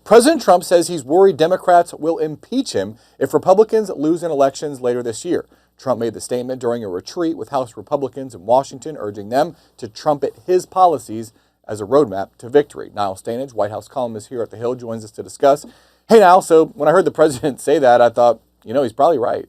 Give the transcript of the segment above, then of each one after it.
President Trump says he's worried Democrats will impeach him if Republicans lose in elections later this year. Trump made the statement during a retreat with House Republicans in Washington, urging them to trumpet his policies as a roadmap to victory. Niall Stanage, White House columnist here at The Hill, joins us to discuss. Hey, Niall, so when I heard the president say that, I thought, he's probably right.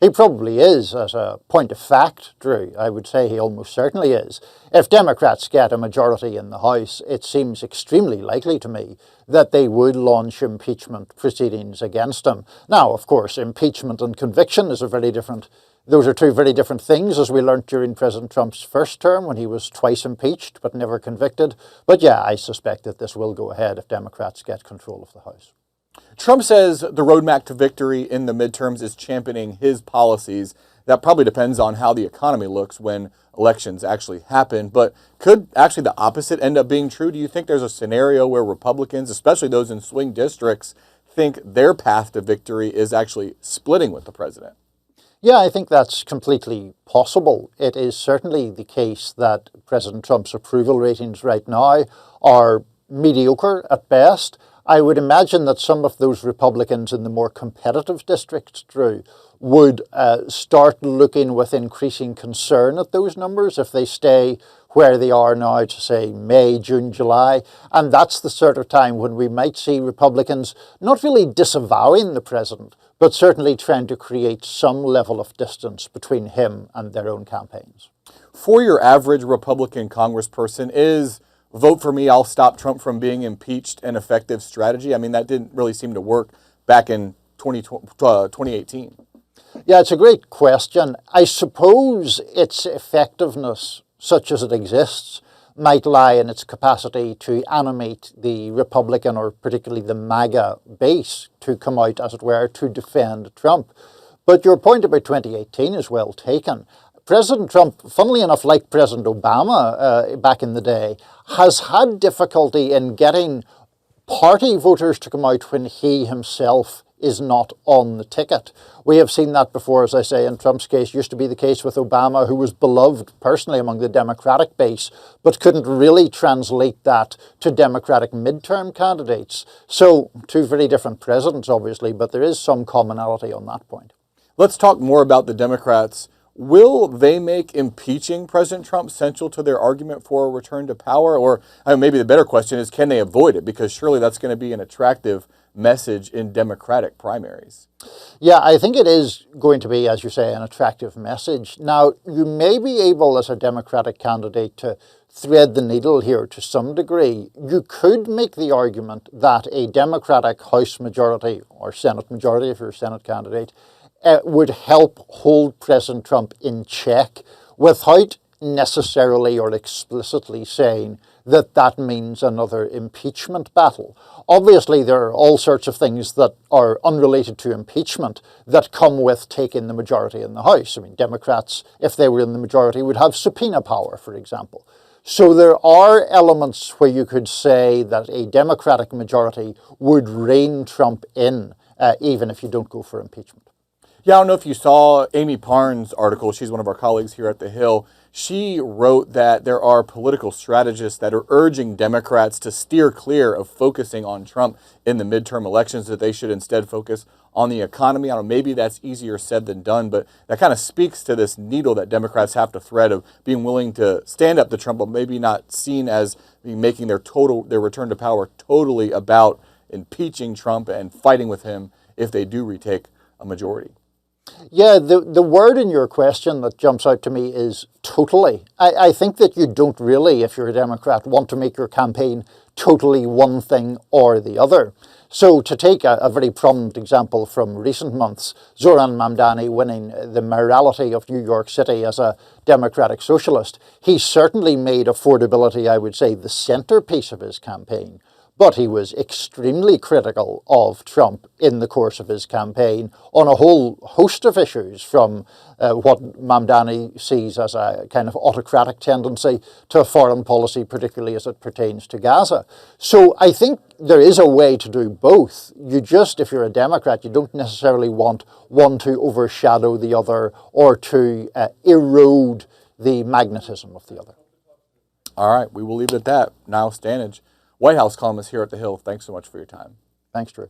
He probably is, as a point of fact, Drew. I would say he almost certainly is. If Democrats get a majority in the House, it seems extremely likely to me that they would launch impeachment proceedings against him. Now, of course, impeachment and conviction is those are two very different things, as we learnt during President Trump's first term when he was twice impeached but never convicted. But yeah, I suspect that this will go ahead if Democrats get control of the House. Trump says the roadmap to victory in the midterms is championing his policies. That probably depends on how the economy looks when elections actually happen. But could actually the opposite end up being true? Do you think there's a scenario where Republicans, especially those in swing districts, think their path to victory is actually splitting with the president? Yeah, I think that's completely possible. It is certainly the case that President Trump's approval ratings right now are mediocre at best. I would imagine that some of those Republicans in the more competitive districts, Drew, would start looking with increasing concern at those numbers if they stay where they are now to, say, May, June, July. And that's the sort of time when we might see Republicans not really disavowing the president, but certainly trying to create some level of distance between him and their own campaigns. For your average Republican congressperson, is vote for me, I'll stop Trump from being impeached an effective strategy? I mean, that didn't really seem to work back in 2018. Yeah, it's a great question. I suppose its effectiveness, such as it exists, might lie in its capacity to animate the Republican, or particularly the MAGA base, to come out, as it were, to defend Trump. But your point about 2018 is well taken. President Trump, funnily enough, like President Obama back in the day, has had difficulty in getting party voters to come out when he himself is not on the ticket. We have seen that before, as I say, in Trump's case. Used to be the case with Obama, who was beloved personally among the Democratic base, but couldn't really translate that to Democratic midterm candidates. So, two very different presidents, obviously, but there is some commonality on that point. Let's talk more about the Democrats. Will they make impeaching President Trump central to their argument for a return to power? Or maybe the better question is, can they avoid it? Because surely that's going to be an attractive message in Democratic primaries. Yeah, I think it is going to be, as you say, an attractive message. Now, you may be able, as a Democratic candidate, to thread the needle here to some degree. You could make the argument that a Democratic House majority, or Senate majority if you're a Senate candidate, would help hold President Trump in check without necessarily or explicitly saying that that means another impeachment battle. Obviously, there are all sorts of things that are unrelated to impeachment that come with taking the majority in the House. I mean, Democrats, if they were in the majority, would have subpoena power, for example. So there are elements where you could say that a Democratic majority would rein Trump in, even if you don't go for impeachment. Yeah, I don't know if you saw Amy Parnes' article. She's one of our colleagues here at The Hill. She wrote that there are political strategists that are urging Democrats to steer clear of focusing on Trump in the midterm elections, that they should instead focus on the economy. I don't know, maybe that's easier said than done, but that kind of speaks to this needle that Democrats have to thread of being willing to stand up to Trump, but maybe not seen as making their return to power totally about impeaching Trump and fighting with him if they do retake a majority. Yeah, the word in your question that jumps out to me is totally. I think that you don't really, if you're a Democrat, want to make your campaign totally one thing or the other. So to take a very prominent example from recent months, Zoran Mamdani winning the mayoralty of New York City as a Democratic socialist, he certainly made affordability, I would say, the centerpiece of his campaign. But he was extremely critical of Trump in the course of his campaign on a whole host of issues, from what Mamdani sees as a kind of autocratic tendency to a foreign policy, particularly as it pertains to Gaza. So I think there is a way to do both. You just, if you're a Democrat, you don't necessarily want one to overshadow the other or to erode the magnetism of the other. All right, we will leave it at that. Niall Stanage, White House columnist here at The Hill. Thanks so much for your time. Thanks, Drew.